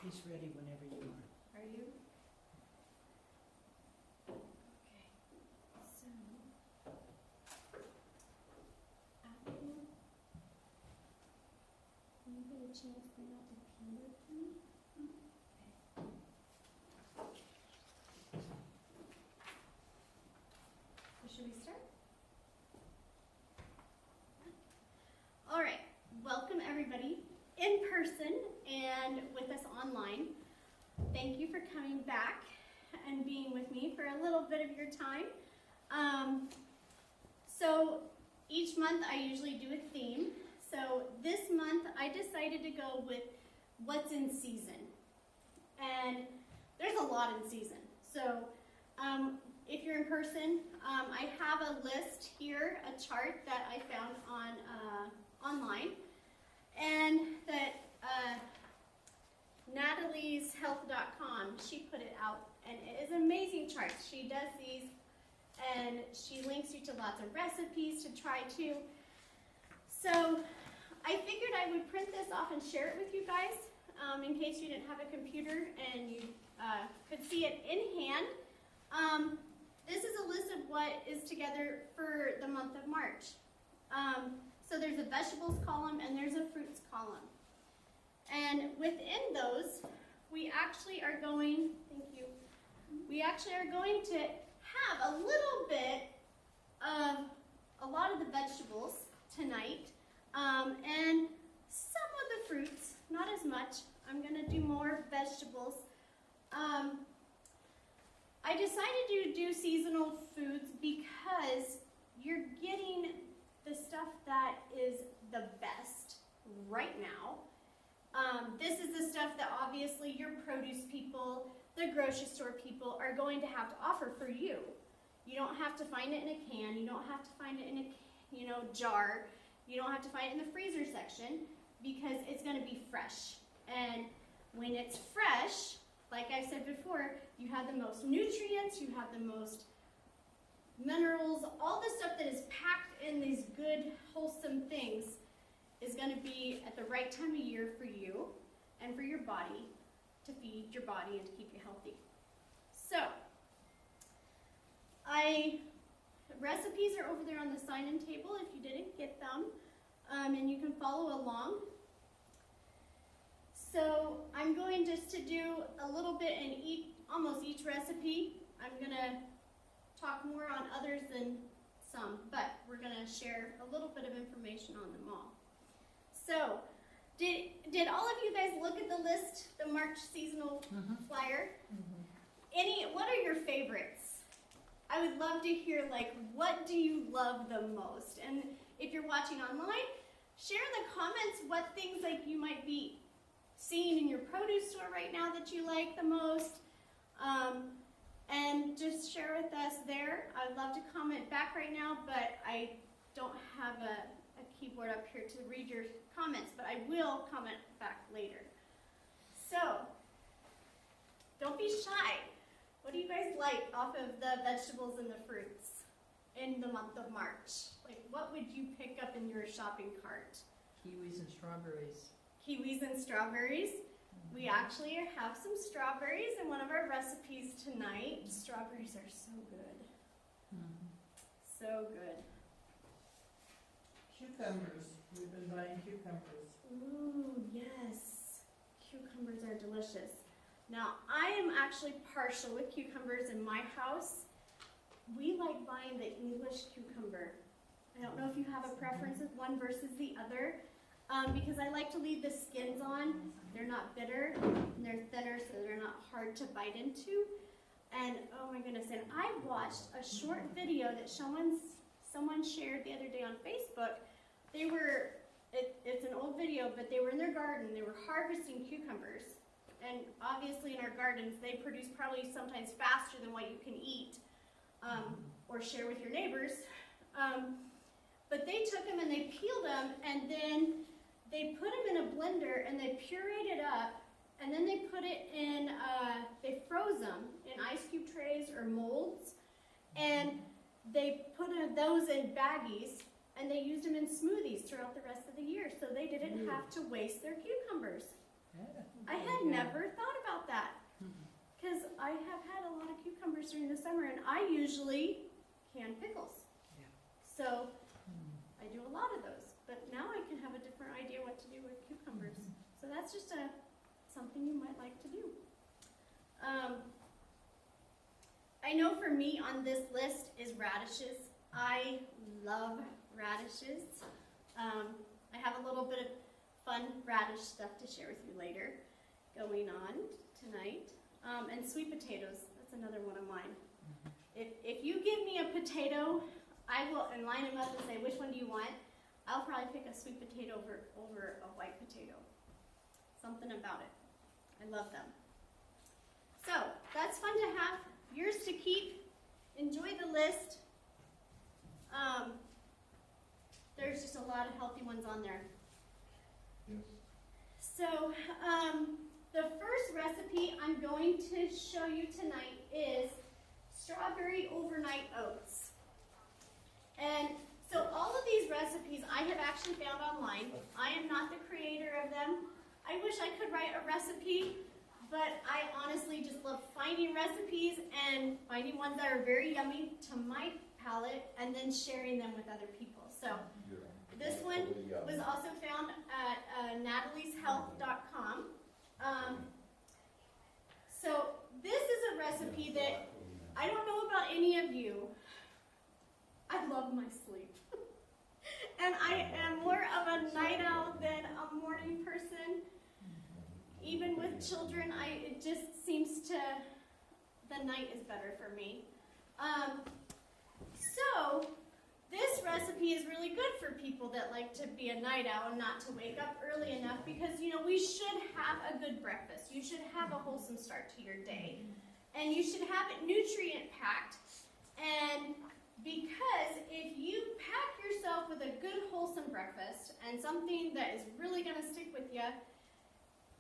He's ready whenever you are. Are you? Okay. So, apple. Can you get a chance to bring out the peeler for me? Okay. So should we start? All right. Welcome everybody in person and with us online. Thank you for coming back and being with me for a little bit of your time. So each month I usually do a theme. So this month I decided to go with what's in season. And there's a lot in season. So if you're in person, I have a list here, a chart that I found on online, and that natalieshealth.com, she put it out, and it is an amazing chart. She does these, and she links you to lots of recipes to try too. So I figured I would print this off and share it with you guys in case you didn't have a computer and you could see it in hand. This is a list of what is together for the month of March. So there's a vegetables column and there's a fruits column. And within those, we actually are going, thank you, we actually are going to have a little bit of a lot of the vegetables tonight, and some of the fruits, not as much. I'm going to do more vegetables. I decided to do seasonal foods because you're getting the stuff that is the best right now. This is the stuff that obviously your produce people, the grocery store people are going to have to offer for you. You don't have to find it in a can. You don't have to find it in a jar. You don't have to find it in the freezer section because it's going to be fresh. And when it's fresh, like I said before, you have the most nutrients, you have the most minerals, all the stuff that is packed in these good, wholesome things is going to be at the right time of year for you and for your body, to feed your body and to keep you healthy. So, recipes are over there on the sign-in table if you didn't get them, and you can follow along. So I'm going just to do a little bit in almost each recipe. I'm going to talk more on others than some, but we're going to share a little bit of information on them all. So, did all of you guys look at the list, the March seasonal flyer? What are your favorites? I would love to hear, what do you love the most? And if you're watching online, share in the comments what things you might be seeing in your produce store right now that you like the most. And just share with us there. I'd love to comment back right now, but I don't have a keyboard up here to read your comments, but I will comment back later. So, don't be shy. What do you guys like off of the vegetables and the fruits in the month of March? What would you pick up in your shopping cart? Kiwis and strawberries. Kiwis and strawberries. We actually have some strawberries in one of our recipes tonight. Strawberries are so good. So good. Cucumbers. We've been buying cucumbers. Ooh, yes. Cucumbers are delicious. Now, I am actually partial with cucumbers in my house. We like buying the English cucumber. I don't know if you have a preference with one versus the other, because I like to leave the skins on. They're not bitter, and they're thinner, so they're not hard to bite into. And oh my goodness, and I watched a short video that someone shared the other day on Facebook. It's an old video, but they were in their garden. They were harvesting cucumbers. And obviously in our gardens, they produce probably sometimes faster than what you can eat or share with your neighbors. But they took them and they peeled them, and then they put them in a blender and they pureed it up, and then they put it in, they froze them in ice cube trays or molds, and they put those in baggies, and they used them in smoothies throughout the rest of the year, so they didn't have to waste their cucumbers. I had never thought about that because I have had a lot of cucumbers during the summer, and I usually can pickles. Yeah. So I do a lot of those, but now I can have a different idea what to do with cucumbers. So that's just something you might like to do. I know for me on this list is radishes. I love radishes. I have a little bit of fun radish stuff to share with you later going on tonight. And sweet potatoes, that's another one of mine. If you give me a potato, I will and line them up and say, which one do you want? I'll probably pick a sweet potato over a white potato. Something about it. I love them. So, that's fun to have. Yours to keep. Enjoy the list. There's just a lot of healthy ones on there. Yes. So, the first recipe I'm going to show you tonight is strawberry overnight oats. And so all of these recipes I have actually found online. I am not the creator of them. I wish I could write a recipe, but I honestly just love finding recipes and finding ones that are very yummy to my palate and then sharing them with other people. So this one was also found at natalieshealth.com. So this is a recipe that I don't know about any of you. I love my sleep. And I am more of a night owl than a morning person. Even with children, it just seems to, the night is better for me. So this recipe is really good for people that like to be a night owl and not to wake up early enough because, you know, we should have a good breakfast. You should have a wholesome start to your day. And you should have it nutrient-packed. And because if you pack yourself with a good wholesome breakfast and something that is really going to stick with you,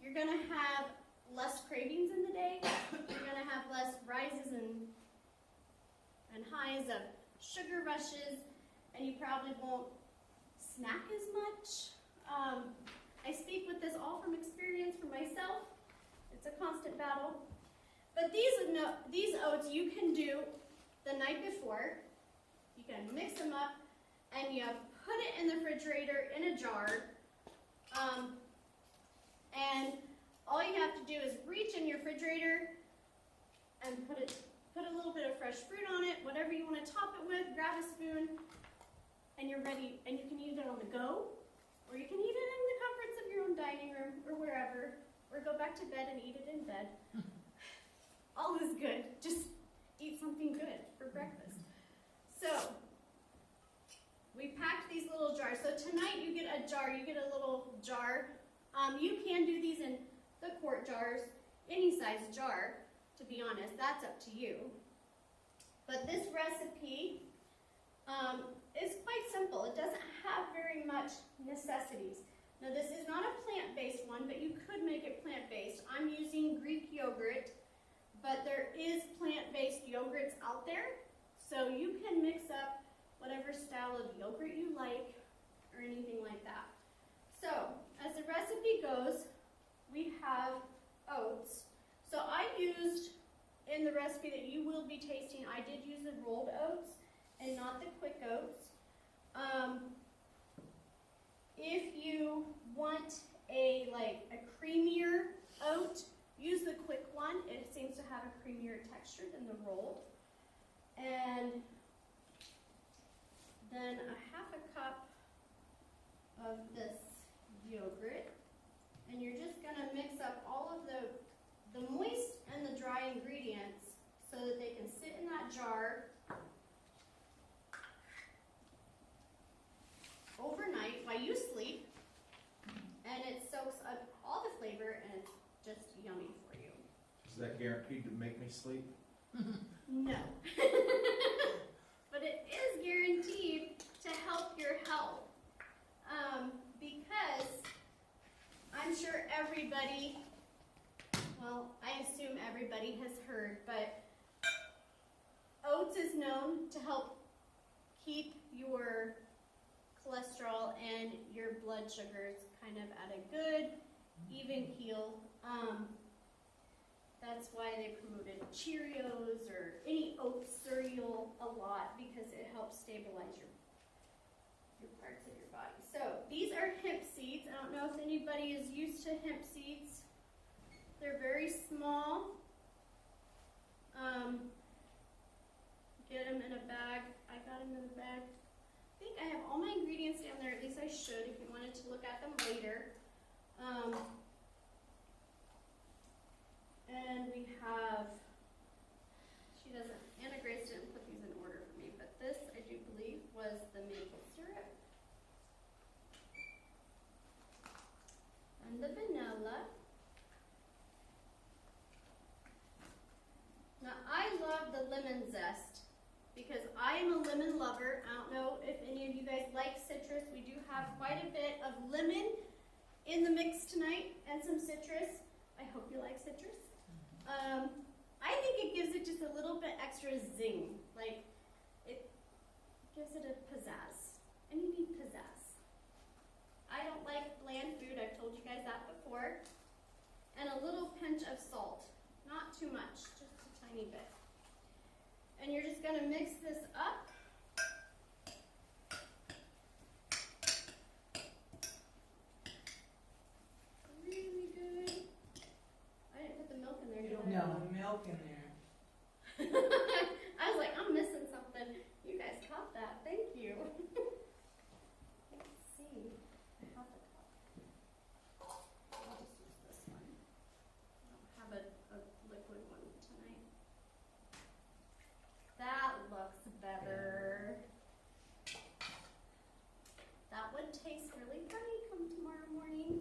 you're going to have less cravings in the day. You're going to have less rises and highs of sugar rushes, and you probably won't snack as much. I speak with this all from experience for myself. It's a constant battle. But these oats you can do the night before. You can mix them up, and you put it in the refrigerator in a jar. And all you have to do is reach in your refrigerator and put a little bit of fresh fruit on it, whatever you want to top it with, grab a spoon, and you're ready. And you can eat it on the go, or you can eat it in the comforts of your own dining room or wherever, or go back to bed and eat it in bed. All is good. Just eat something good for breakfast. So, we packed these little jars. So tonight you get a jar, you get a little jar. You can do these in the quart jars, any size jar, to be honest, that's up to you. But this recipe is quite simple. It doesn't have very much necessities. Now this is not a plant-based one, but you could make it plant-based. I'm using Greek yogurt, but there is plant-based yogurts out there. So you can mix up whatever style of yogurt you like or anything like that. So, as the recipe goes, we have oats. So I used, in the recipe that you will be tasting, I did use the rolled oats and not the quick oats. If you want a creamier oat, use the quick one. It seems to have a creamier texture than the rolled. And then a half a cup of this yogurt. And you're just going to mix up all of the moist and the dry ingredients so that they can sit in that jar overnight while you sleep. And it soaks up all the flavor and it's just yummy for you. Is that guaranteed to make me sleep? No. But it is guaranteed to help your health. Because I'm sure everybody, well, I assume everybody has heard, but oats is known to help keep your cholesterol and your blood sugars kind of at a good, even keel. That's why they promoted Cheerios or any oat cereal a lot because it helps stabilize your parts of your body. So these are hemp seeds. I don't know if anybody is used to hemp seeds. They're very small. Get them in a bag. I got them in a bag. I think I have all my ingredients down there. At least I should if you wanted to look at them later. And we have, Anna Grace didn't put these in order for me, but this, I do believe, was the maple syrup. And the vanilla. Now, I love the lemon zest because I am a lemon lover. I don't know if any of you guys like citrus. We do have quite a bit of lemon in the mix tonight and some citrus. I hope you like citrus. I think it gives it just a little bit extra zing. Like, it gives it a pizzazz. And you need pizzazz. I don't like bland food. I've told you guys that before. And a little pinch of salt. Not too much, just a tiny bit. And you're just going to mix this up. Really good. I didn't put the milk in there, You did don't I? have the milk in there. I was like, I'm missing something. You guys caught that. Thank you. Let's see. I have the cup. I'll just use this one. I don't have a liquid one tonight. That looks better. That would taste really funny come tomorrow morning.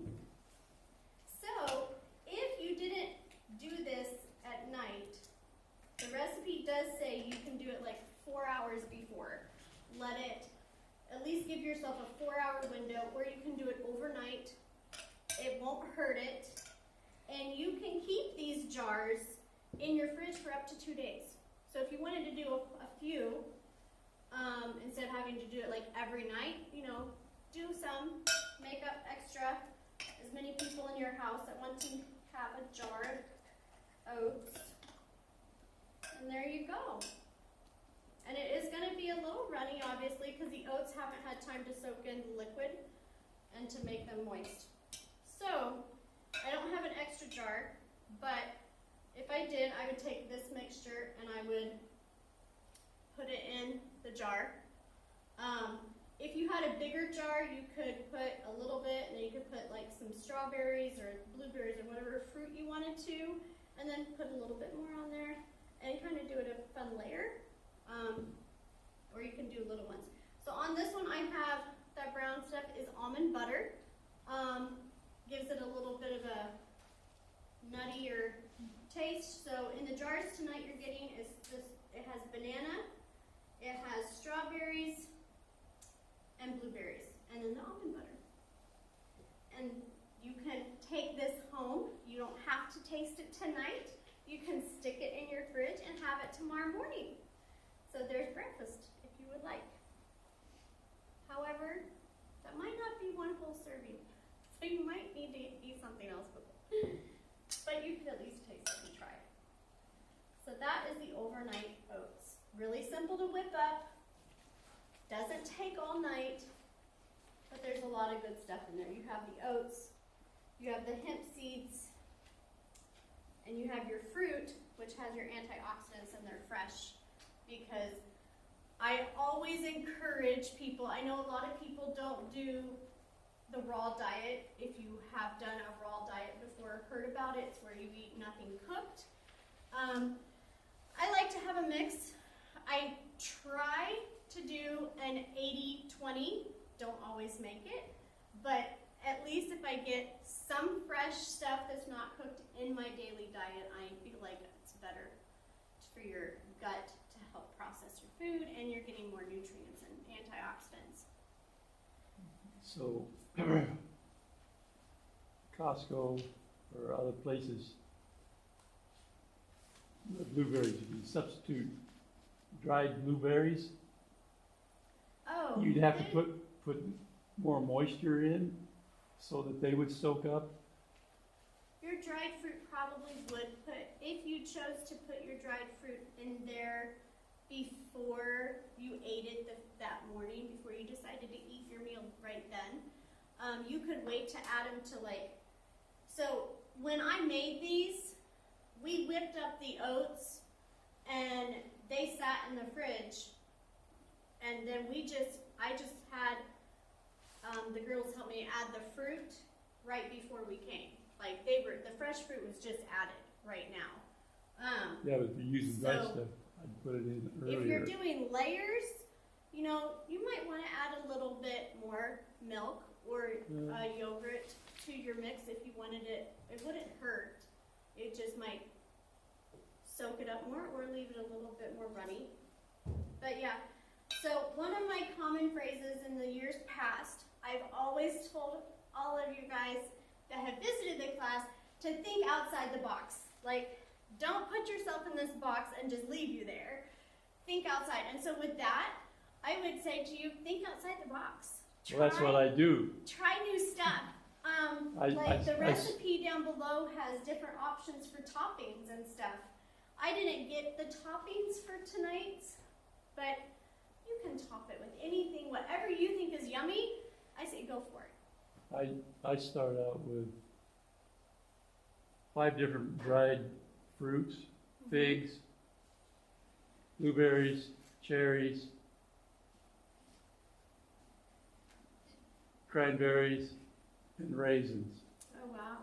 So, if you didn't do this at night, the recipe does say you can do it like 4 hours before. Let it, at least give yourself a 4-hour window, or you can do it overnight. It won't hurt it. And you can keep these jars in your fridge for up to 2 days. So if you wanted to do a few, instead of having to do it like every night, you know, do some, make up extra. As many people in your house that want to have a jar of oats. And there you go. And it is going to be a little runny, obviously, because the oats haven't had time to soak in the liquid and to make them moist. So, I don't have an extra jar, but if I did, I would take this mixture and I would put it in the jar. If you had a bigger jar, you could put a little bit, and then you could put like some strawberries or blueberries or whatever fruit you wanted to, and then put a little bit more on there, and kind of do it a fun layer. Or you can do little ones. So on this one, I have that brown stuff is almond butter. Gives it a little bit of a nuttier taste. So in the jars tonight, you're getting is this. It has banana, it has strawberries, and blueberries, and then the almond butter. And you can take this home. You don't have to taste it tonight. You can stick it in your fridge and have it tomorrow morning. So there's breakfast if you would like. However, that might not be one whole serving. So you might need to eat something else with it. But you could at least taste it and try it. So that is the overnight oats. Really simple to whip up. Doesn't take all night, but there's a lot of good stuff in there. You have the oats, you have the hemp seeds, and you have your fruit, which has your antioxidants, and they're fresh. Because I always encourage people, I know a lot of people don't do the raw diet. If you have done a raw diet before, heard about it, it's where you eat nothing cooked. I like to have a mix. I try to do an 80-20, don't always make it, but at least if I get some fresh stuff that's not cooked in my daily diet, I feel like it's better for your gut to help process your food, and you're getting more nutrients and antioxidants. So, Costco or other places, the blueberries, you can substitute dried blueberries. Oh, You'd have to put more moisture in so that they would soak up. dried fruit probably would put, if you chose to put your dried fruit in there before you ate it that morning, before you decided to eat your meal right then, you could wait to add them to so when I made these, we whipped up the oats and they sat in the fridge, and then I just had the girls help me add the fruit right before we came. The fresh fruit was just added right now. Yeah, but if you're using dry So, stuff, I'd put it in If you're earlier. doing layers, you might want to add a little bit more milk or yogurt to your mix if you wanted it. It wouldn't hurt. It just might soak it up more or leave it a little bit more runny. But yeah, so one of my common phrases in the years past, I've always told all of you guys that have visited the class to think outside the box. Don't put yourself in this box and just leave you there. Think outside. And so with that, I would say to you, think outside the box. Well, that's what I do. Try new stuff. The recipe down below has different options for toppings and stuff. I didn't get the toppings for tonight's, but you can top it with anything, whatever you think is yummy. I say go for it. I start out with 5 different dried fruits, figs, blueberries, cherries, cranberries, and raisins. Oh wow.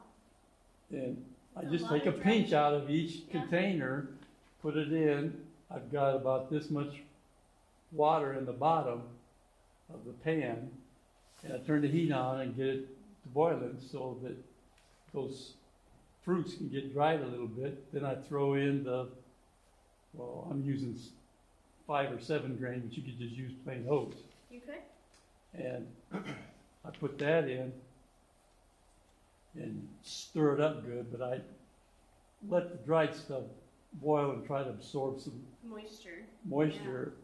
And I That's a just lot take a of pinch dried- out of each Yeah. container, put it in. I've got about this much water in the bottom of the pan, and I turn the heat on and get it to boiling so that those fruits can get dried a little bit. Then I throw in I'm using 5 or 7 grain, but you could just use plain oats. You could? And I put that in and stir it up good, but I let the dried stuff boil and try to absorb some Moisture.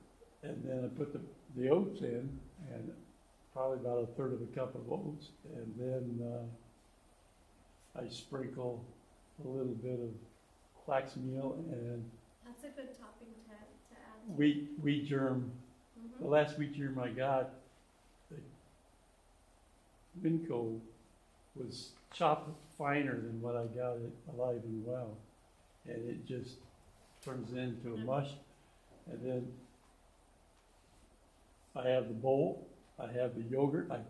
and then I put the oats in, and probably about 1/3 of a cup of oats, and then I sprinkle a little bit of flax meal and That's a good topping to add. wheat germ. The last wheat germ I got, the Winco was chopped finer than what I got it Alive and Well, and it just turns into a mush. And then I have the bowl, I have the yogurt, I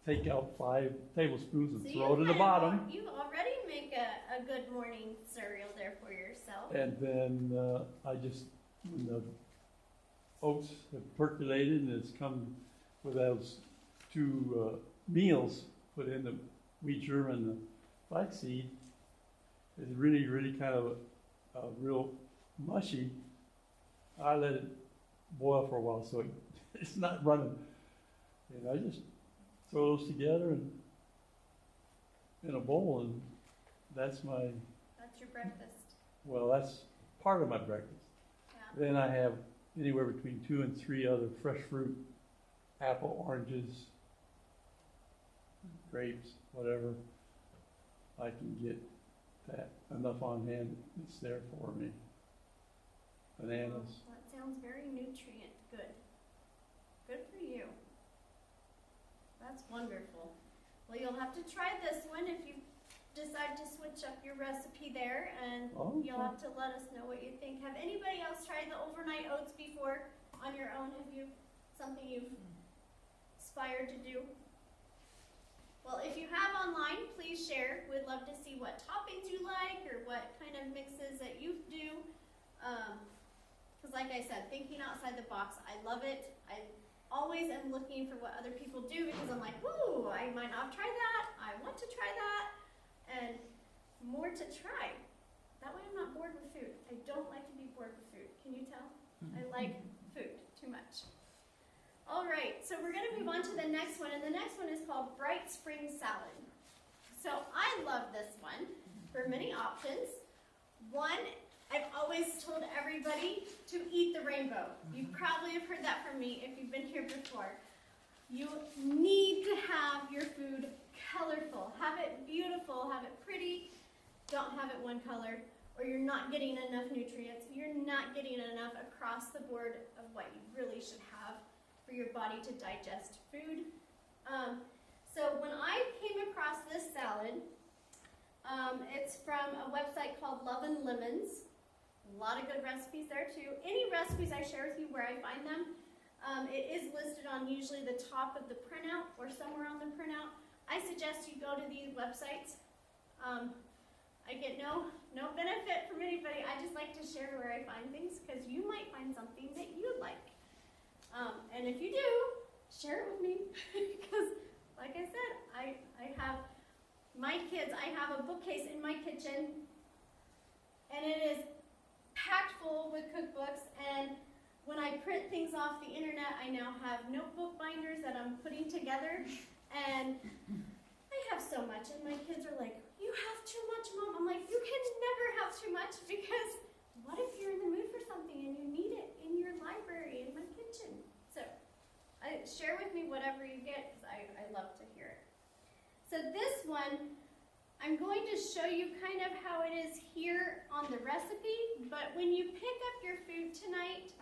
take out 5 tablespoons and throw it in the bottom. You already make a good morning cereal there for yourself. And then I just, when the oats have percolated and it's come with those 2 meals put in, the wheat germ and the flaxseed, it's really, really kind of real mushy. I let it boil for a while so it's not running. And I just throw those together and in a bowl, and that's your breakfast. that's part of my breakfast. Yeah. Then I have anywhere between 2 and 3 other fresh fruit, apple, oranges, grapes, whatever. I can get that enough on hand, it's there for me. Bananas. That sounds very nutrient good. Good for you. That's wonderful. Well, you'll have to try this one if you decide to switch up your recipe there, and Oh, you'll have to let us know what you think. Have anybody else tried the overnight oats before on your own? Have you something you've aspired to do? Well, if you have online, please share. We'd love to see what toppings you like or what kind of mixes that you do. Because like I said, thinking outside the box, I love it. I always am looking for what other people do because I'm like, ooh, I might not try that. I want to try that. And more to try. That way I'm not bored with food. I don't like to be bored with food. Can you tell? I like food too much. All right, so we're going to move on to the next one, and the next one is called Bright Spring Salad. So I love this one for many options. One, I've always told everybody to eat the rainbow. You probably have heard that from me if you've been here before. You need to have your food colorful. Have it beautiful, have it pretty. Don't have it one color, or you're not getting enough nutrients. You're not getting enough across the board of what you really should have for your body to digest food. So when I came across this salad, it's from a website called Love and Lemons. A lot of good recipes there too. Any recipes I share with you where I find them, it is listed on usually the top of the printout or somewhere on the printout. I suggest you go to these websites. I get no benefit from anybody. I just like to share where I find things because you might find something that you like. And if you do, share it with me because, like I said, I have my kids. I have a bookcase in my kitchen, and it is packed full with cookbooks. And when I print things off the internet, I now have notebook binders that I'm putting together, and I have so much. And my kids are like, "You have too much, Mom." I'm like, "You can never have too much because what if you're in the mood for something and you need it in your library in my kitchen?" So share with me whatever you get because I love to hear it. So this one, I'm going to show you kind of how it is here on the recipe, but when you pick up your food tonight,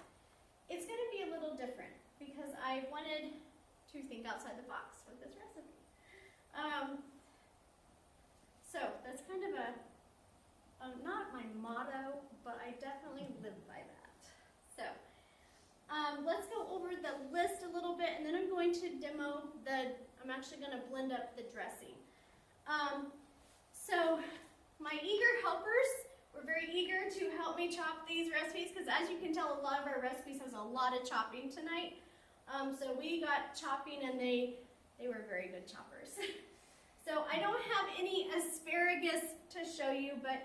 it's going to be a little different because I wanted to think outside the box with this recipe. So that's kind of not my motto, but I definitely live by that. So let's go over the list a little bit, and then I'm going to demo I'm actually going to blend up the dressing. So my eager helpers were very eager to help me chop these recipes because, as you can tell, a lot of our recipes has a lot of chopping tonight. So we got chopping, and they were very good choppers. So I don't have any asparagus to show you, but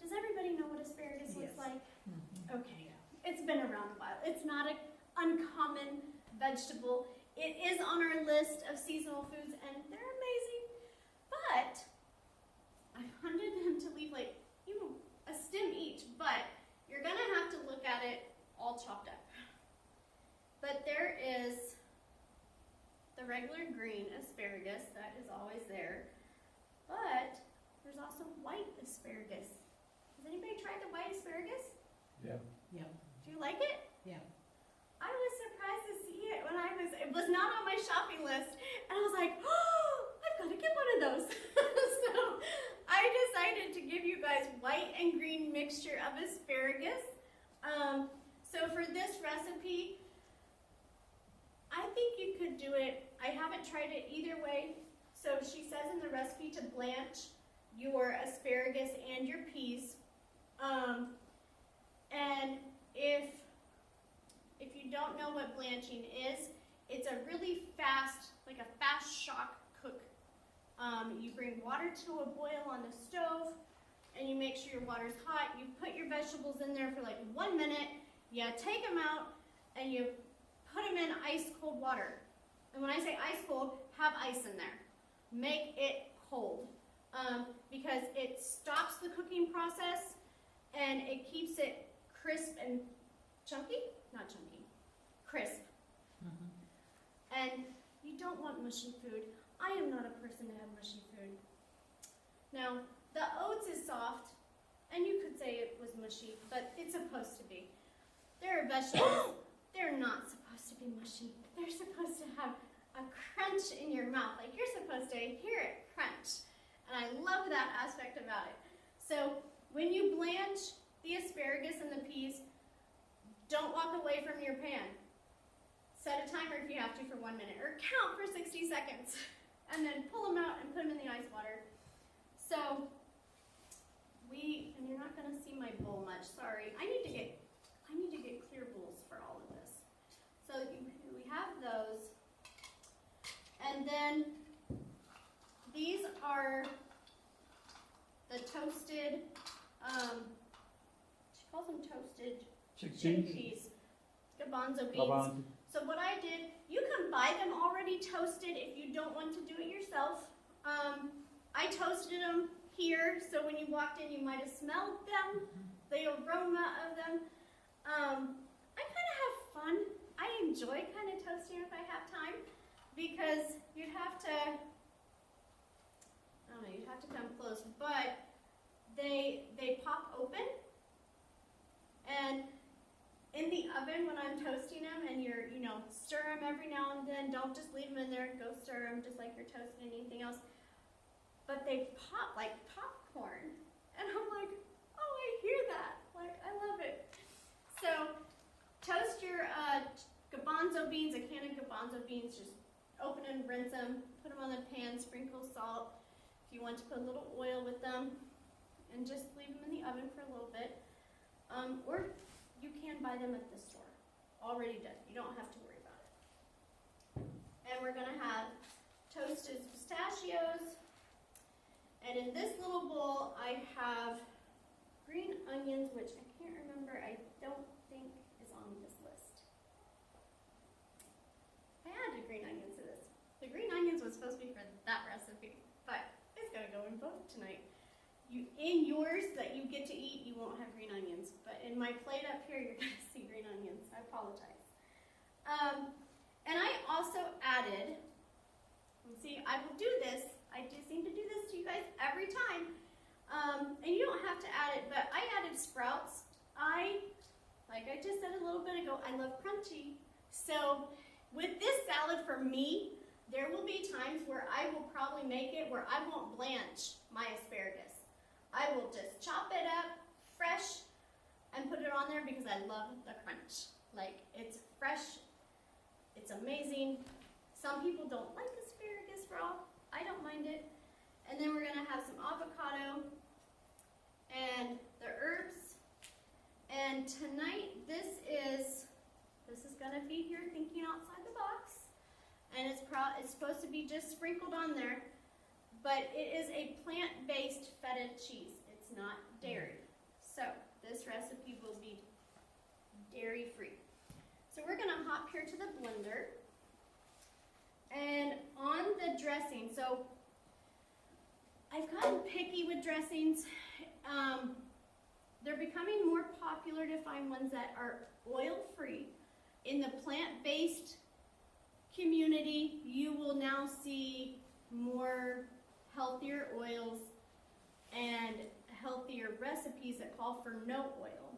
does everybody know what asparagus looks like? Mm-hmm. Okay, it's been around a while. It's not an uncommon vegetable. It is on our list of seasonal foods, and they're amazing. But I wanted them to leave like a stem each, but you're gonna have to look at it all chopped up. But there is the regular green asparagus that is always there, but there's also white asparagus. Has anybody tried the white asparagus? Yeah. Yeah. Do you like it? Yeah. I was surprised to see it when it was not on my shopping list, and I was like, oh, I've got to get one of those. So I decided to give you guys white and green mixture of asparagus. So for this recipe, I think you could do it. I haven't tried it either way. So she says in the recipe to blanch your asparagus and your peas. And if you don't know what blanching is, it's a really fast, like a fast shock cook. You bring water to a boil on the stove, and you make sure your water's hot. You put your vegetables in there for like 1 minute. You take them out, and you put them in ice cold water. And when I say ice cold, have ice in there. Make it cold because it stops the cooking process and it keeps it crisp and chunky. Not chunky, crisp. Mm-hmm. And you don't want mushy food. I am not a person to have mushy food. Now, the oats is soft, and you could say it was mushy, but it's supposed to be. There are vegetables, they're not supposed to be mushy. They're supposed to have a crunch in your mouth, like you're supposed to hear it crunch. And I love that aspect about it. So when you blanch the asparagus and the peas, don't walk away from your pan. Set a timer if you have to for 1 minute, or count for 60 seconds, and then pull them out and put them in the ice water. So and you're not gonna see my bowl much, sorry. I need to get clear bowls for all of this. So we have those, and then these are the toasted, she calls them toasted chickpeas, garbanzo beans. So what I did, you can buy them already toasted if you don't want to do it yourself. I toasted them here, so when you walked in, you might have smelled them, the aroma of them. I kind of have fun. I I enjoy kind of toasting if I have time, because you'd have to, I don't know, you'd have to come close, but they pop open, and in the oven when I'm toasting them, and you're, stir them every now and then, don't just leave them in there, go stir them just like you're toasting anything else, but they pop like popcorn, and I'm like, oh, I hear that, like, I love it. So, toast your garbanzo beans, a can of garbanzo beans, just open and rinse them, put them on the pan, sprinkle salt, if you want to put a little oil with them, and just leave them in the oven for a little bit. Or you can buy them at the store, already done. You don't have to worry about it. And we're gonna have toasted pistachios, and in this little bowl I have green onions, which I can't remember, I don't think is on this list. I added green onions to this. The green onions was supposed to be for that recipe, but it's gonna go in both tonight. In yours that you get to eat, you won't have green onions, but in my plate up here, you're gonna see green onions. I apologize. And I also added, see, I will do this, I do seem to do this to you guys every time, and you don't have to add it, but I added sprouts. Like I just said a little bit ago, I love crunchy. So with this salad for me, there will be times where I will probably make it where I won't blanch my asparagus. I will just chop it up fresh and put it on there because I love the crunch. Like, it's fresh, it's amazing. Some people don't like asparagus raw. I don't mind it. And then we're gonna have some avocado and the herbs. And tonight, this is gonna be here thinking outside the box. And it's supposed to be just sprinkled on there. But it is a plant-based feta cheese. It's not dairy. So this recipe will be dairy-free. So we're gonna hop here to the blender. And on the dressing, so I've gotten picky with dressings. They're becoming more popular to find ones that are oil-free. In the plant-based community, you will now see more healthier oils and healthier recipes that call for no oil.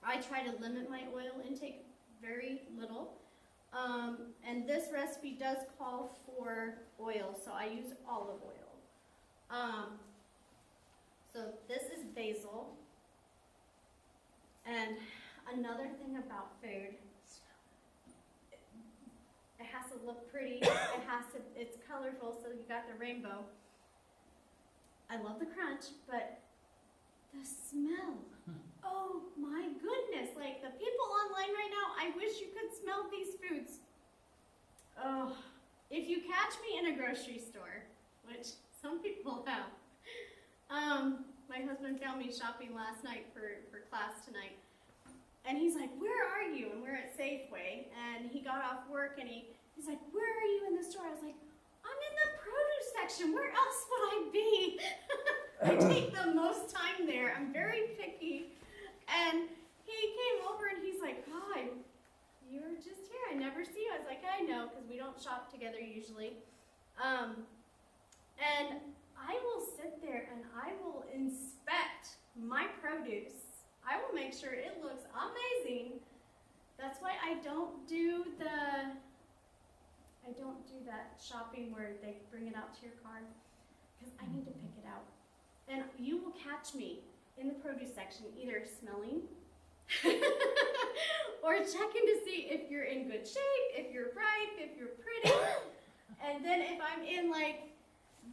I try to limit my oil intake very little. And this recipe does call for oil, so I use olive oil. So this is basil. And another thing about food, it has to look pretty, it's colorful, so you got the rainbow. I love the crunch, but the smell, oh my goodness, like the people online right now, I wish you could smell these foods. Oh, if you catch me in a grocery store, which some people have, my husband found me shopping last night for class tonight. And he's like, where are you? And we're at Safeway. And he got off work and he's like, where are you in the store? I was like, I'm in the produce section. Where else would I be? I take the most time there. I'm very picky. And he came over and he's like, God, you were just here. I never see you. I was like, I know, because we don't shop together usually. And I will sit there and I will inspect my produce. I will make sure it looks amazing. That's why I don't do that shopping where they bring it out to your car, because I need to pick it out. And you will catch me in the produce section either smelling or checking to see if you're in good shape, if you're ripe, if you're pretty. And then if I'm in like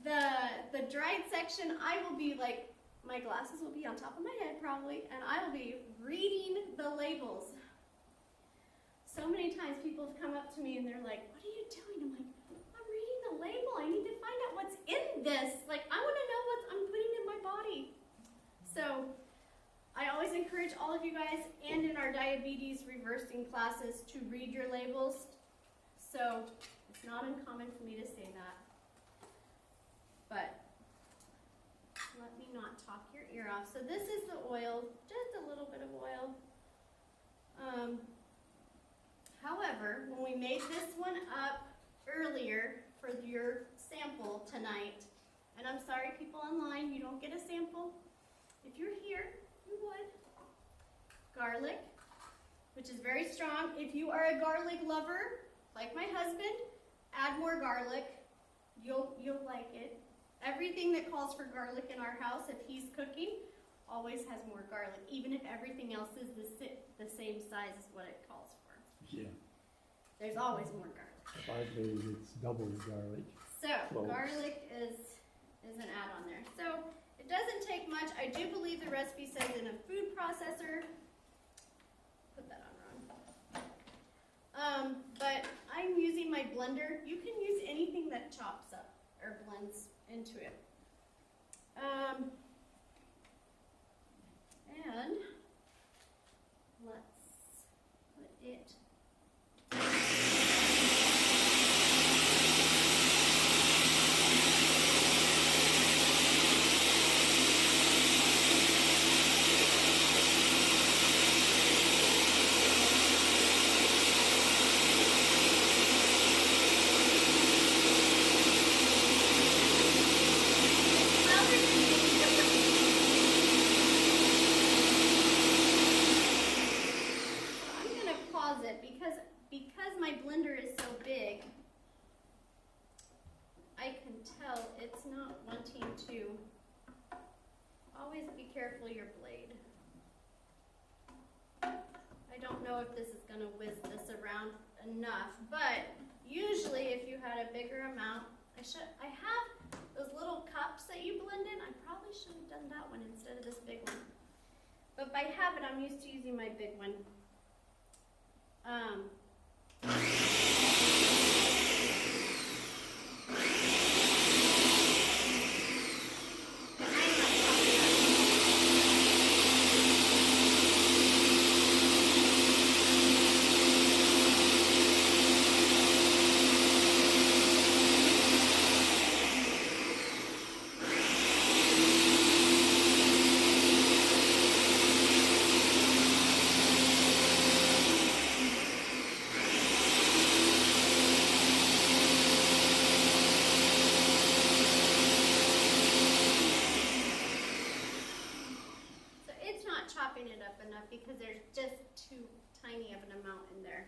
the dried section, I will be like, my glasses will be on top of my head probably, and I will be reading the labels. So many times people have come up to me and they're like, what are you doing? I'm like, I'm reading the label. I need to find out what's in this. Like, I want to know what I'm putting in my body. So I always encourage all of you guys, and in our diabetes reversing classes, to read your labels. So it's not uncommon for me to say that. But let me not talk your ear off. So this is the oil, just a little bit of oil. However, earlier for your sample tonight. And I'm sorry, people online, you don't get a sample. If you're here, you would. Garlic, which is very strong. If you are a garlic lover, like my husband, add more garlic. You'll like it. Everything that calls for garlic in our house, if he's cooking, always has more garlic, even if everything else is the same size as what it calls for. Yeah, There's always more garlic. 5 days, it's double the garlic. So, Cloves. garlic is an add-on there. So, it doesn't take much. I do believe the recipe says in a food processor. Put that on wrong. But I'm using my blender. You can use anything that chops up or blends into it. And let's put it. I'm gonna pause it because my blender is so big. I can tell it's not wanting to. Always be careful your blade. I don't know if this is gonna whiz this around enough, but usually if you had a bigger amount, I have those little cups that you blend in. I probably should have done that one instead of this big one. But by habit, I'm used to using my big one. So it's not chopping it up enough because there's just too tiny of an amount in there.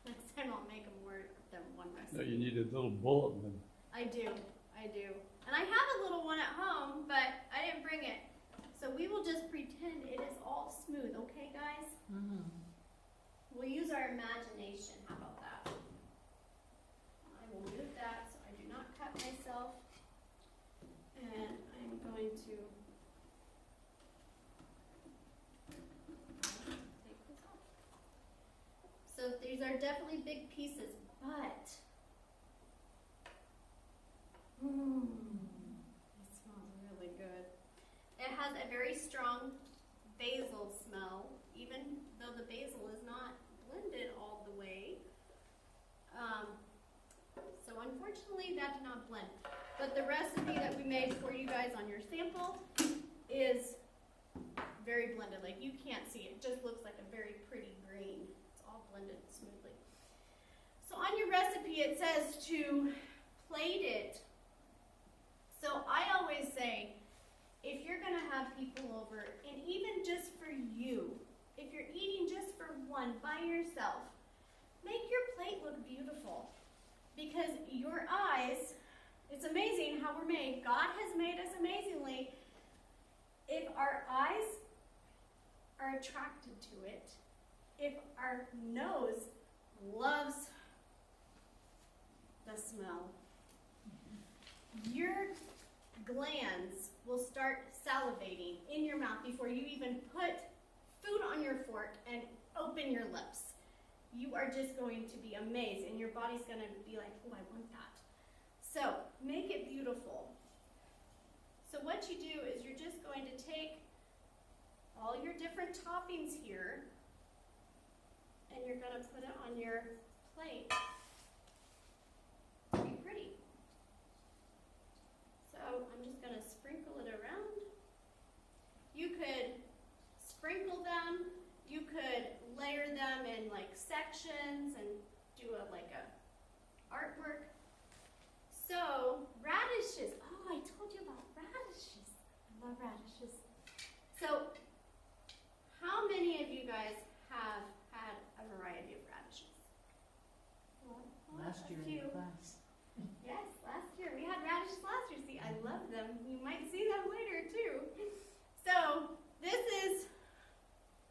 Next time I'll make them more than one No, recipe. you need a little bullet one. I do. And I have a little one at home, but I didn't bring it. So we will just pretend it is all smooth, okay guys? We'll use our imagination. How about that? I will move that so I do not cut myself. And I'm going to take this off. So these are definitely big pieces, but it smells really good. It has a very strong basil smell, even though the basil is not blended all the way. So unfortunately that did not blend. But the recipe that we made for you guys on your sample is very blended. Like you can't see it. It just looks like a very pretty green. It's all blended smoothly. So on your recipe it says to plate it. So I always say, if you're gonna have people over, and even just for you, if you're eating just for one by yourself, make your plate look beautiful. Because your eyes, it's amazing how we're made. God has made us amazingly. If our eyes are attracted to it, if our nose loves the smell, your glands will start salivating in your mouth before you even put food on your fork and open your lips. You are just going to be amazed and your body's going to be like, oh, I want that. So make it beautiful. So what you do is you're just going to take all your different toppings here and you're going to put it on your plate to be pretty. So I'm just going to sprinkle it around. You could sprinkle them. You could layer them in like sections and do like a artwork. So, radishes. Oh, I told you about radishes. I love radishes. So, how many of you guys have had a variety of radishes? Well, Last a year in few. the class. Yes, last year. We had radishes last year. See, I love them. You might see them later too. So, this is,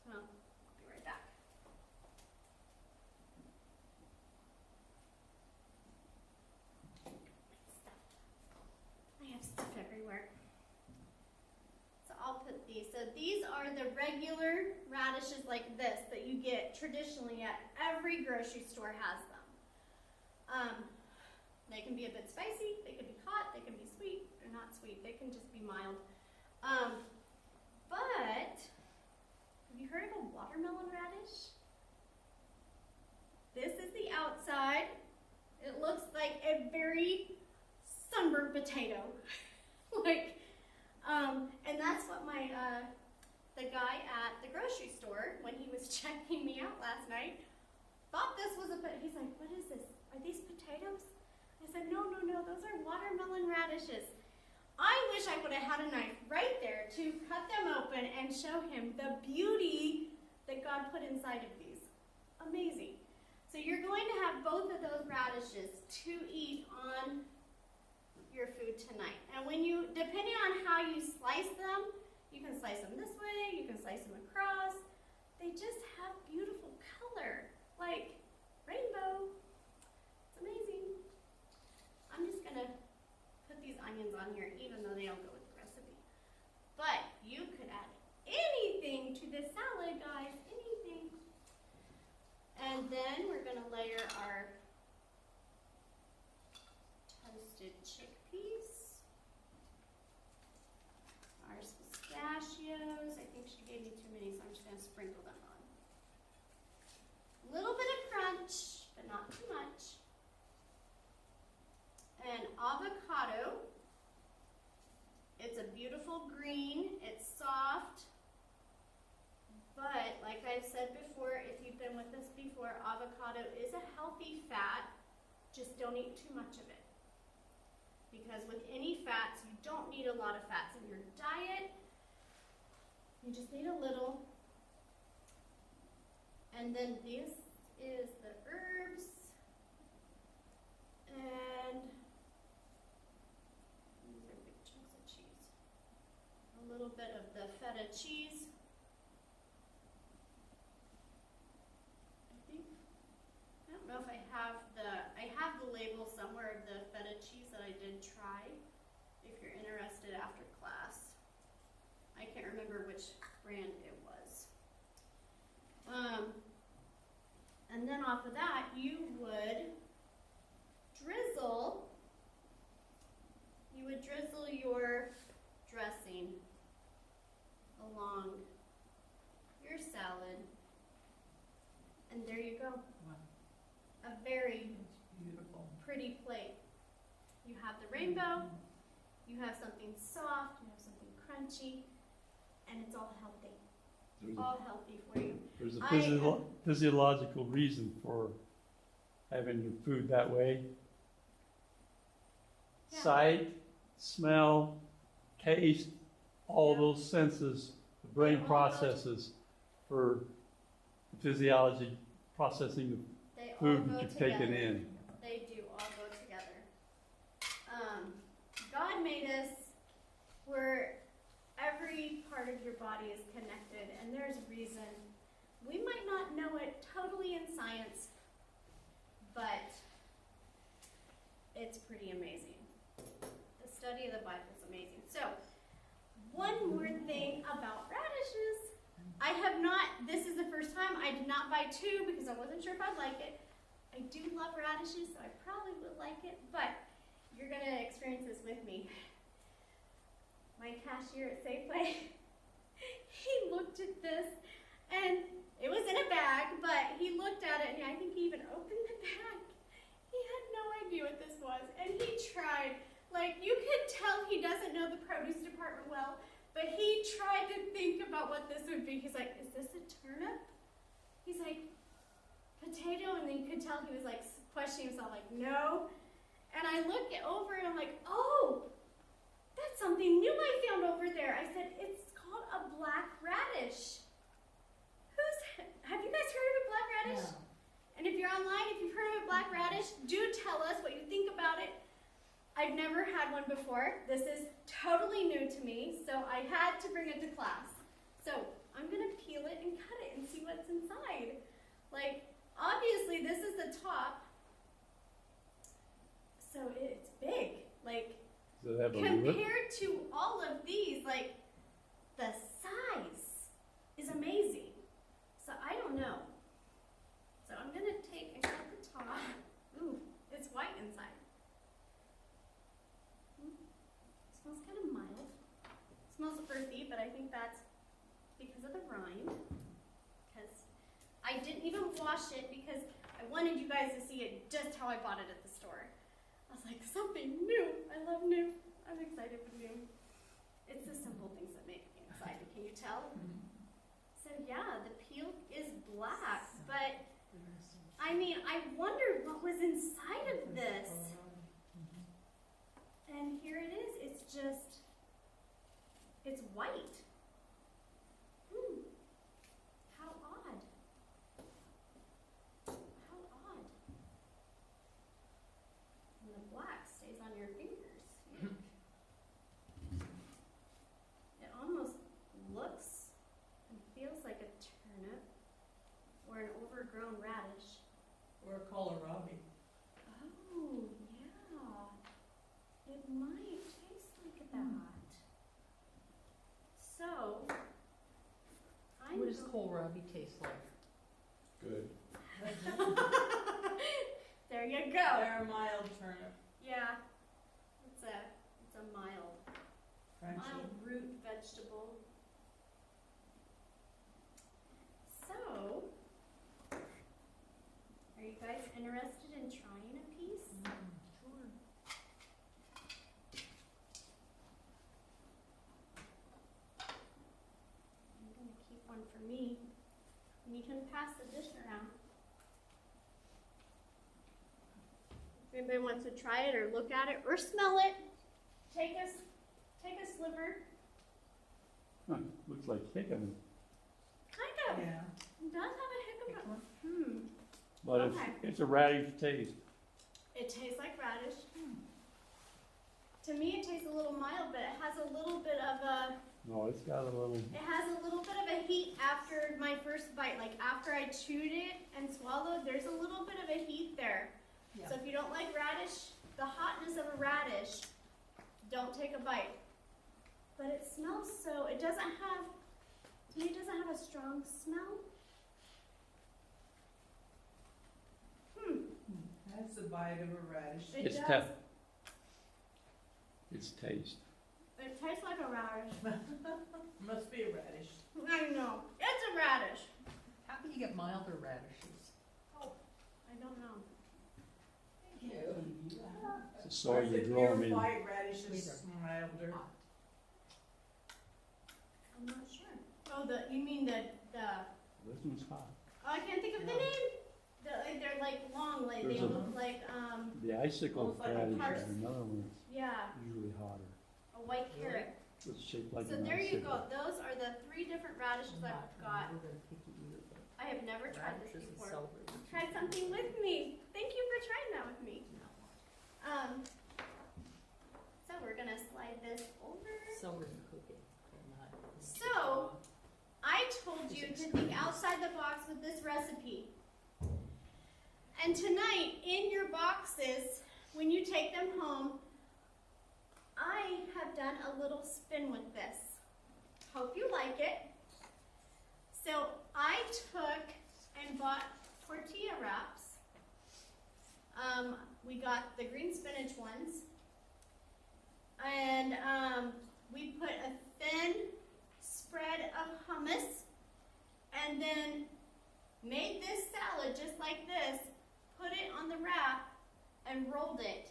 well, I'll be right back. I have stuff everywhere. So I'll put these. So these are the regular radishes like this that you get traditionally at every grocery store has them. They can be a bit spicy, they can be hot, they can be sweet, or not sweet, they can just be mild. But, have you heard of a watermelon radish? This is the outside. It looks like a very sunburned potato. And that's what the guy at the grocery store, when he was checking me out last night, thought this was he's like, what is this? Are these potatoes? I said, no, those are watermelon radishes. I wish I would have had a knife right there to cut them open and show him the beauty that God put inside of these. Amazing. So you're going to have both of those radishes to eat on your food tonight. And depending on how you slice them, you can slice them this way, you can slice them across. They just have beautiful color, like rainbow. It's amazing. I'm just gonna put these onions on here, even though they don't go with the recipe. But you could add anything to this salad, guys, anything. And then we're gonna layer our toasted chickpeas, our pistachios. I think she gave me too many, so I'm just gonna sprinkle them on. A little bit of crunch, but not too much. And avocado. It's a beautiful green, it's soft, but like I've said before, if you've been with us before, avocado is a healthy fat, just don't eat too much of it. Because with any fats, you don't need a lot of fats in your diet, you just need a little. And then this is the herbs, and these are big chunks of cheese. A little bit of the feta cheese. I think, I don't know if I have the label somewhere of the feta cheese that I did try, if you're interested after class. I can't remember which brand it was. And then off of that, you would drizzle your dressing along your salad, and there you go. Wow. A very It's beautiful. pretty plate. You have the rainbow, you have something soft, you have something crunchy, and it's all healthy. All healthy for you. There's a I- physiological reason for having your food that way. Yeah. Sight, smell, taste, all Yeah. those senses, the brain They all go processes for the physiology processing the They all food go that you've together. taken in. They do all go together. God made us where every part of your body is connected, and there's a reason. We might not know it totally in science, but it's pretty amazing. The study of the Bible is amazing. So, one more thing about radishes. This is the first time I did not buy 2 because I wasn't sure if I'd like it. I do love radishes, so I probably would like it, but you're going to experience this with me. My cashier at Safeway, he looked at this, and it was in a bag, but he looked at it, and I think he even opened the bag. He had no idea what this was, and he tried. Like, you could tell he doesn't know the produce department well, but he tried to think about what this would be. He's like, is this a turnip? He's like, potato, and then you could tell he was like questioning himself, like, no. And I look over and I'm like, oh, that's something new I found over there. I said, it's called a black radish. Have you guys heard of a black radish? No. And if you're online, if you've heard of a black radish, do tell us what you think about it. I've never had one before. This is totally new to me, so I had to bring it to class. So I'm gonna peel it and cut it and see what's inside. Like, obviously this is the top, so it's big. Like, Does it have a lip? compared to all of these, like, the size is amazing. So I don't know. So I'm gonna take and cut the top. Ooh, it's white inside. Smells kind of mild. Smells earthy, but I think that's because of the rind. Because I didn't even wash it because I wanted you guys to see it just how I bought it at the store. I was like, something new. I love new. I'm excited for new. It's the simple things that make me excited. Can you tell? So yeah, the peel is black, but I mean, I wondered what was inside of this. And here it is. It's just, it's white. How odd. How odd. And the black stays on your fingers. Yuck. It almost looks and feels like a turnip or an overgrown radish. Or kohlrabi. Oh, yeah. It might taste like that. So, I'm What does kohlrabi taste like? Good. There you go. They're a mild turnip, Yeah. It's a mild crunchy. root vegetable. So, are you guys interested in trying a piece? Sure. I'm gonna keep one for me. And you can pass the dish around. If anybody wants to try it or look at it or smell it, take a sliver. Huh, looks like chicken, Kind of. Yeah. It does have a hiccup. Pick one. but Okay. it's a radish taste. It tastes like radish. To me, it tastes a little mild, but it has a little bit of a No, it's got a little, heat after my first bite. Like after I chewed it and swallowed, there's a little bit of a heat there. Yeah. So if you don't like radish, the hotness of a radish, don't take a bite. But it smells so, it doesn't have, to me, it doesn't have a strong smell. That's the bite of a radish. It it's does. tough. It's taste. It tastes like a radish. Must be a radish. I know. It's a radish. How can you get milder radishes? I don't know. It's the soil you If grow your 'em in. white radish is Either. milder. I'm not sure. Oh, you mean the, This one's hot. oh, I can't think of the No. name. They're like long, like they There's a- look like, The icicle Almost like a radish pars- are another one yeah, that's usually hotter. a white carrot. It's shaped like So an there you icicle. go. Those are the 3 different radishes I've got. We're gonna pick either, but I have never tried this radishes and before. celery. Try something with me. Thank you for trying that with me. So we're gonna slide this over. Celery and cooking, or not. So, I told you to think outside the box with this recipe. And tonight, in your boxes, when you take them home, I have done a little spin with this. Hope you like it. So, I took and bought tortilla wraps. We got the green spinach ones. And we put a thin spread of hummus and then made this salad just like this, put it on the wrap and rolled it.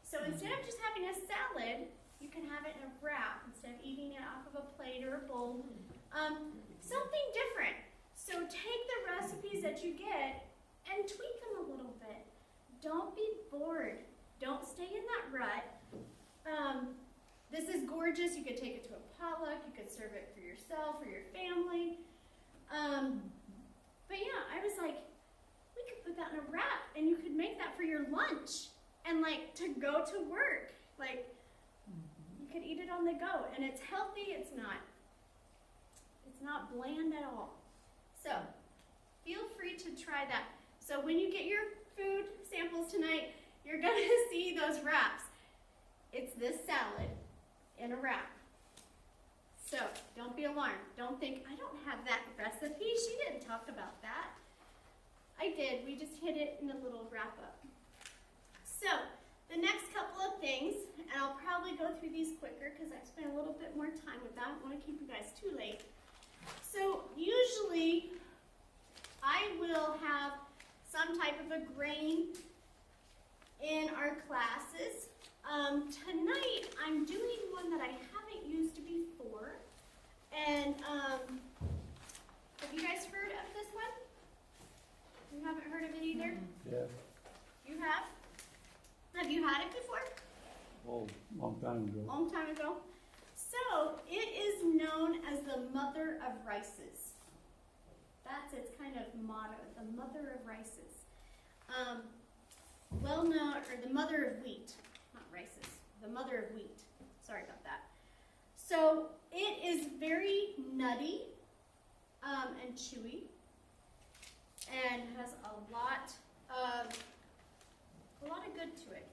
So instead of just having a salad, you can have it in a wrap instead of eating it off of a plate or a bowl. Something different. So take the recipes that you get and tweak them a little bit. Don't be bored. Don't stay in that rut. This is gorgeous. You could take it to a potluck. You could serve it for yourself or your family. But yeah, I was like, we could put that in a wrap, and you could make that for your lunch and like to go to work. Like you could eat it on the go, and it's healthy. It's not bland at all. So feel free to try that. So when you get your food samples tonight, you're gonna see those wraps. It's this salad in a wrap. So don't be alarmed. Don't think, I don't have that recipe. She didn't talk about that. I did. We just hid it in a little wrap up. So the next couple of things, and I'll probably go through these quicker because I spent a little bit more time with that. I don't want to keep you guys too late. So usually I will have some type of a grain in our classes. Tonight I'm doing one that I haven't used before. And have you guys heard of this one? You haven't heard of it either? Yeah, You have? Have you had it before? oh, long time ago. Long time ago. So it is known as the mother of rices. That's its kind of motto, the mother of rices. Well known, or the mother of wheat, not rices, the mother of wheat. Sorry about that. So it is very nutty and chewy, and has a lot of good to it.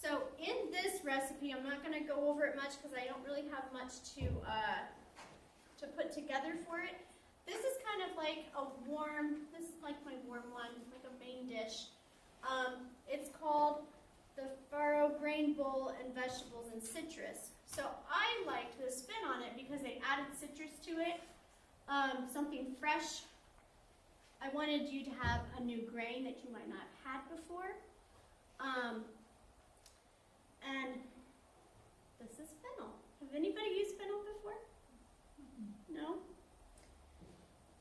So in this recipe, I'm not going to go over it much because I don't really have much to put together for it. This is kind of like a warm, this is like my warm one, like a main dish. It's called the farro grain bowl and vegetables and citrus. So I liked the spin on it because they added citrus to it, something fresh. I wanted you to have a new grain that you might not have had before. And this is fennel. Have anybody used fennel before? No?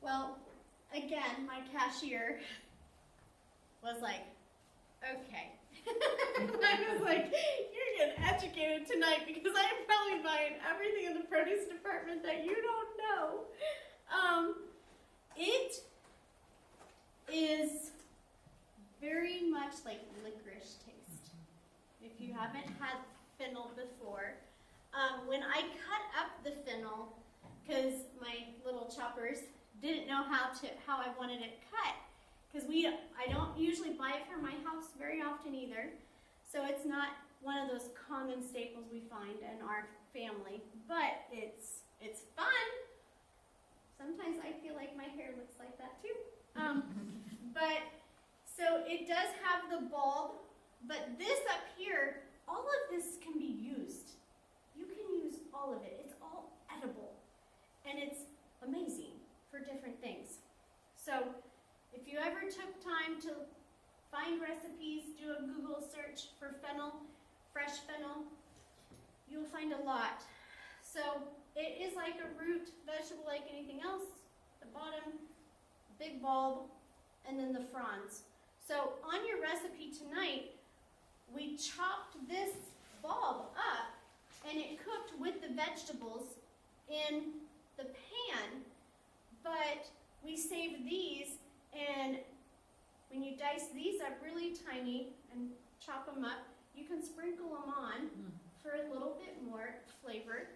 Well, again, my cashier was like, okay. I was like, you're getting educated tonight because I'm probably buying everything in the produce department that you don't know. It is very much like licorice taste. If you haven't had fennel before, when I cut up the fennel, because my little choppers didn't know how I wanted it cut, because I don't usually buy it from my house very often either, so it's not one of those common staples we find in our family, but it's fun. Sometimes I feel like my hair looks like that too. But so it does have the bulb, but this up here, all of this can be used. You can use all of it. It's all edible, and it's amazing for different things. So if you ever took time to find recipes, do a Google search for fennel, fresh fennel, you'll find a lot. So it is like a root vegetable like anything else. The bottom, big bulb, and then the fronds. So on your recipe tonight, we chopped this bulb up and it cooked with the vegetables in the pan, but we saved these, and when you dice these up really tiny and chop them up, you can sprinkle them on for a little bit more flavor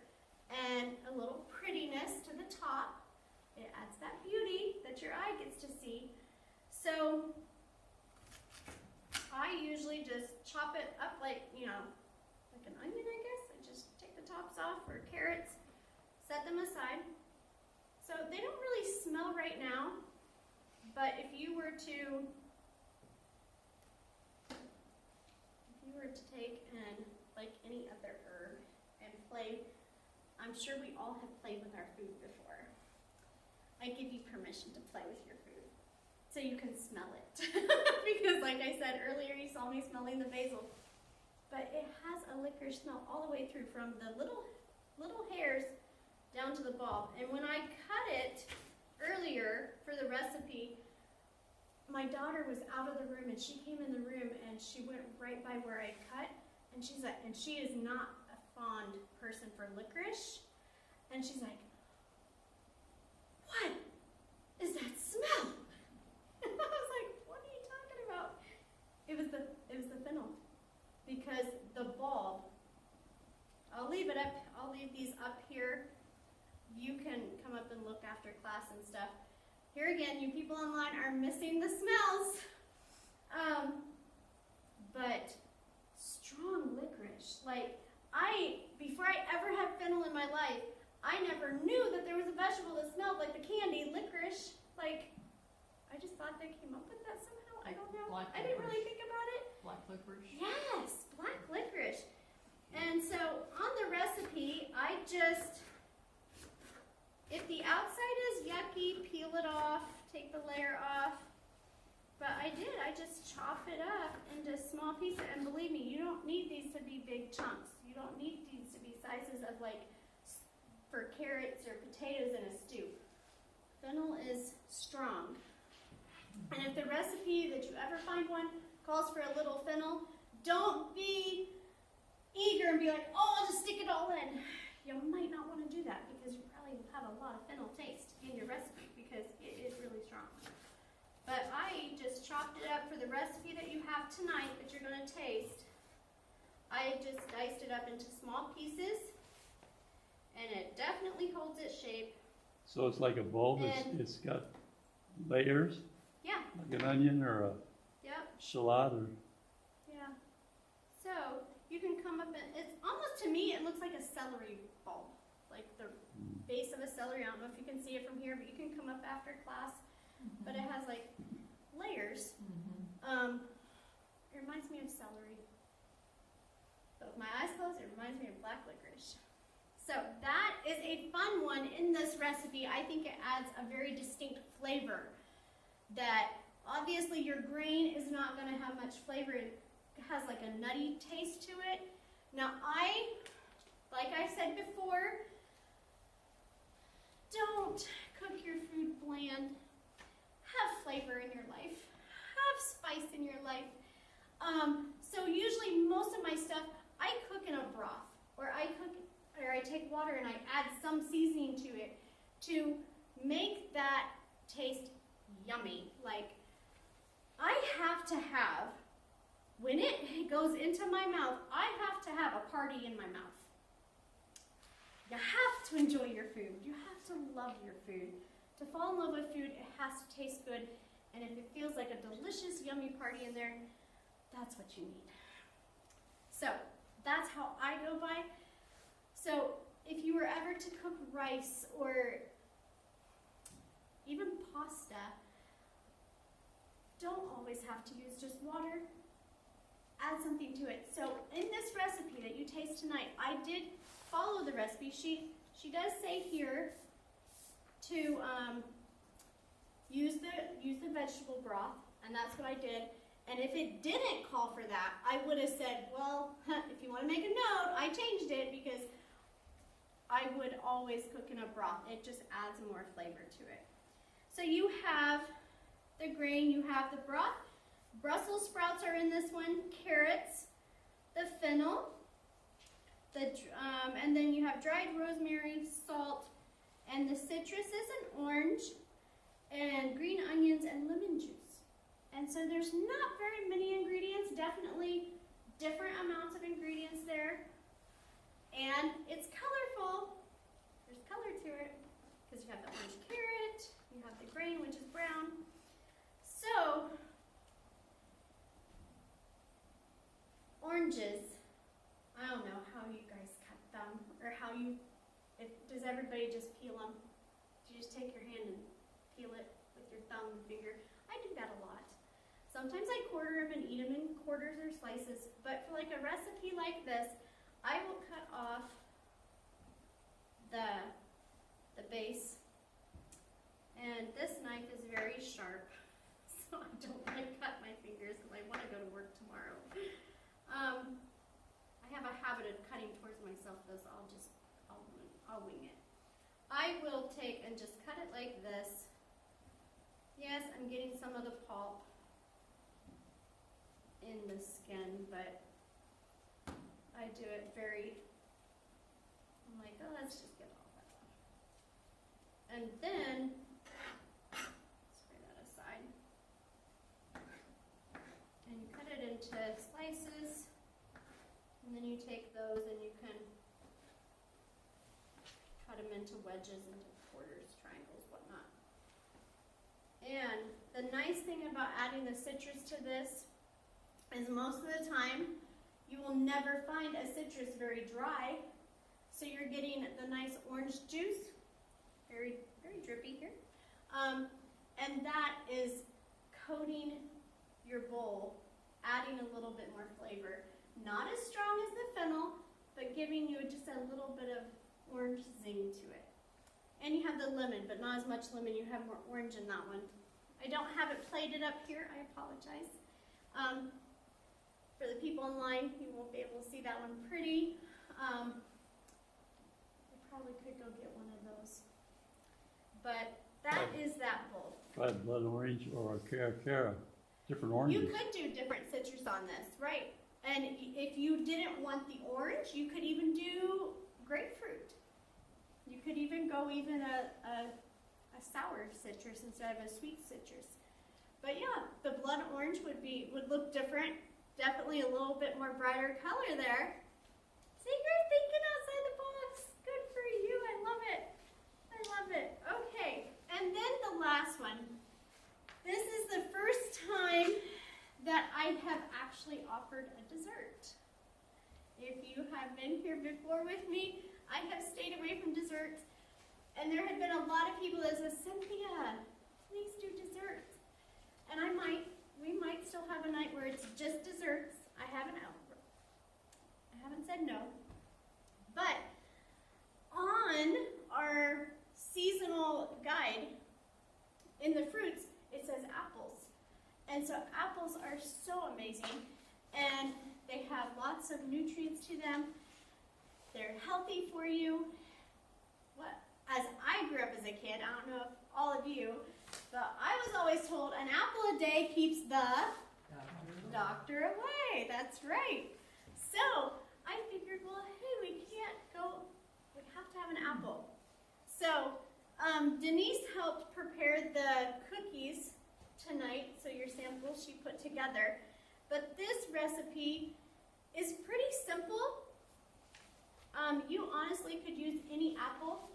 and a little prettiness to the top. It adds that beauty that your eye gets to see. So I usually just chop it up like, like an onion, I guess. I just take the tops off, or carrots, set them aside. So they don't really smell right now, but if you were to take and like any other herb and play, I'm sure we all have played with our food before. I give you permission to play with your food so you can smell it. Because like I said earlier, you saw me smelling the basil. But it has a licorice smell all the way through, from the little hairs down to the bulb. And when I cut it earlier for the recipe, my daughter was out of the room and she came in the room and she went right by where I cut, and she's like, and she is not a fond person for licorice, and she's like, what is that smell? And I was like, what are you talking about? It was the fennel, because the bulb, I'll leave these up here. You can come up and look after class and stuff. Here again, you people online are missing the smells. But strong licorice. Like, before I ever had fennel in my life, I never knew that there was a vegetable that smelled like the candy licorice. Like, I just thought they came up with that somehow. I don't know. Black I didn't really licorice. think about it. Black licorice. Yes, black licorice. And so on the recipe, if the outside is yucky, peel it off, take the layer off. But I just chop it up into small pieces. And believe me, you don't need these to be big chunks. You don't need these to be sizes of for carrots or potatoes in a stew. Fennel is strong. And if the recipe that you ever find one calls for a little fennel, don't be eager and be like, oh, I'll just stick it all in. You might not want to do that because you probably have a lot of fennel taste in your recipe because it is really strong. But I just chopped it up for the recipe that you have tonight that you're going to taste. I just diced it up into small pieces, and it definitely holds its shape. So it's like a bulb, it's got layers, Yeah, like an onion or a yep, shallot or, yeah. So you can come up and it's almost, to me, it looks like a celery bulb, like the base of a celery. I don't know if you can see it from here, but you can come up after class. But it has like layers. It reminds me of celery. But with my eyes closed, it reminds me of black licorice. So that is a fun one in this recipe. I think it adds a very distinct flavor that obviously your grain is not going to have much flavor. It has like a nutty taste to it. Now like I said before, don't cook your food bland. Have flavor in your life. Have spice in your life. So usually most of my stuff, I cook in a broth, or I take water and I add some seasoning to it to make that taste yummy. Like, I have to have, when it goes into my mouth, I have to have a party in my mouth. You have to enjoy your food. You have to love your food. To fall in love with food, it has to taste good, and if it feels like a delicious, yummy party in there, that's what you need. So, that's how I go by. So, if you were ever to cook rice or even pasta, don't always have to use just water. Add something to it. So, in this recipe that you taste tonight, I did follow the recipe. She does say here to use the vegetable broth, and that's what I did. And if it didn't call for that, I would have said, well, if you want to make a note, I changed it because I would always cook in a broth. It just adds more flavor to it. So you have the grain, you have the broth. Brussels sprouts are in this one, carrots, the fennel, and then you have dried rosemary, salt, and the citrus is an orange, and green onions and lemon juice. And so there's not very many ingredients, definitely different amounts of ingredients there. And it's colorful. There's color to it because you have the orange carrot, you have the grain, which is brown. So, oranges, I don't know how you guys cut them or how you, does everybody just peel them? Do you just take your hand and peel it with your thumb and finger? I do that a lot. Sometimes I quarter them and eat them in quarters or slices, but for like a recipe like this, I will cut off the base, and this knife is very sharp, so I don't want to cut my fingers because I want to go to work tomorrow. I have a habit of cutting towards myself though, so I'll wing it. I will take and just cut it like this. Yes, I'm I'm getting some of the pulp in the skin, but I do it very, I'm like, oh, let's just get all that off. And then, spray that aside. And you cut it into slices, and then you take those and you can cut them into wedges, into quarters, triangles, whatnot. And the nice thing about adding the citrus to this is most of the time you will never find a citrus very dry. So you're getting the nice orange juice, very, very drippy here. And that is coating your bowl, adding a little bit more flavor. Not as strong as the fennel, but giving you just a little bit of orange zing to it. And you have the lemon, but not as much lemon. You have more orange in that one. I don't have it plated up here. I apologize. For the people online, you won't be able to see that one pretty. I probably could go get one of those. But that is that bowl. Try blood orange or cara, different oranges. You could do different citrus on this, right? And if you didn't want the orange, you could even do grapefruit. You could even go even a sour citrus instead of a sweet citrus. But yeah, the blood orange would look different. Definitely a little bit more brighter color there. See, you're thinking outside the box. Good for you. I love it. I love it. Okay, and then the last one. This is the first time that I have actually offered a dessert. If you have been here before with me, I have stayed away from desserts. And there have been a lot of people that said, Cynthia, please do desserts. And we might still have a night where it's just desserts. I haven't said no. But on our seasonal guide, in the fruits, it says apples. And so apples are so amazing. And they have lots of nutrients to them. They're healthy for you. As I grew up as a kid, I don't know if all of you, but I was always told an apple a day keeps the doctor away. That's right. So I figured, well, hey, we have to have an apple. So Denise helped prepare the cookies tonight, so your samples she put together. But this recipe is pretty simple. You honestly could use any apple.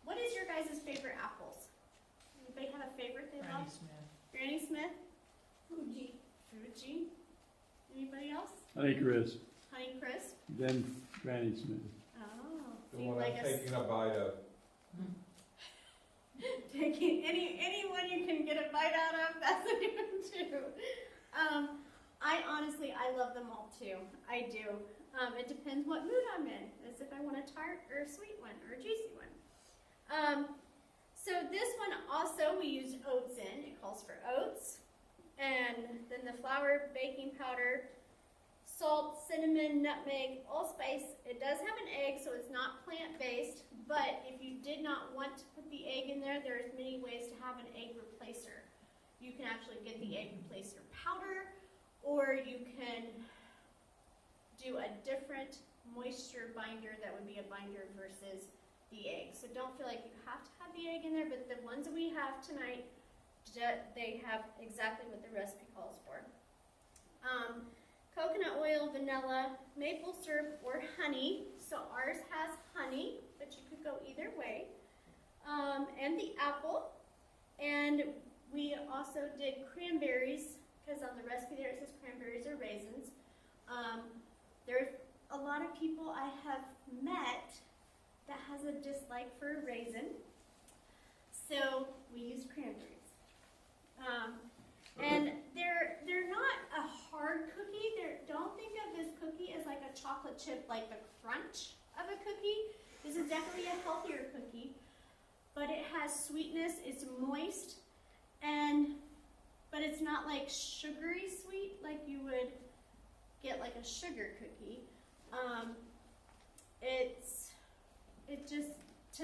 What is your guys' favorite apples? Anybody have a favorite they Granny love? Smith. Granny Smith? Fuji. Fuji? Anybody else? Honeycrisp, Honeycrisp? then Granny Smith. Oh, The so you one like I'm taking a bite of. taking anyone you can get a bite out of, that's a good one too. I love them all too. I do. It depends what mood I'm in, as if I want a tart or a sweet one or a juicy one. So this one also we used oats in. It calls for oats. And then the flour, baking powder, salt, cinnamon, nutmeg, allspice. It does have an egg, so it's not plant-based. But if you did not want to put the egg in there, there's many ways to have an egg replacer. You can actually get the egg replacer powder, or you can do a different moisture binder that would be a binder versus the egg. So don't feel like you have to have the egg in there, but the ones that we have tonight, they have exactly what the recipe calls for. Coconut oil, vanilla, maple syrup, or honey. So ours has honey, but you could go either way. And the apple. And we also did cranberries, because on the recipe there it says cranberries or raisins. There's a lot of people I have met that has a dislike for a raisin. So we use cranberries. And they're not a hard cookie. Don't think of this cookie as like a chocolate chip, like the crunch of a cookie. This is definitely a healthier cookie, but it has sweetness. It's moist, but it's not like sugary sweet like you would get like a sugar cookie. It just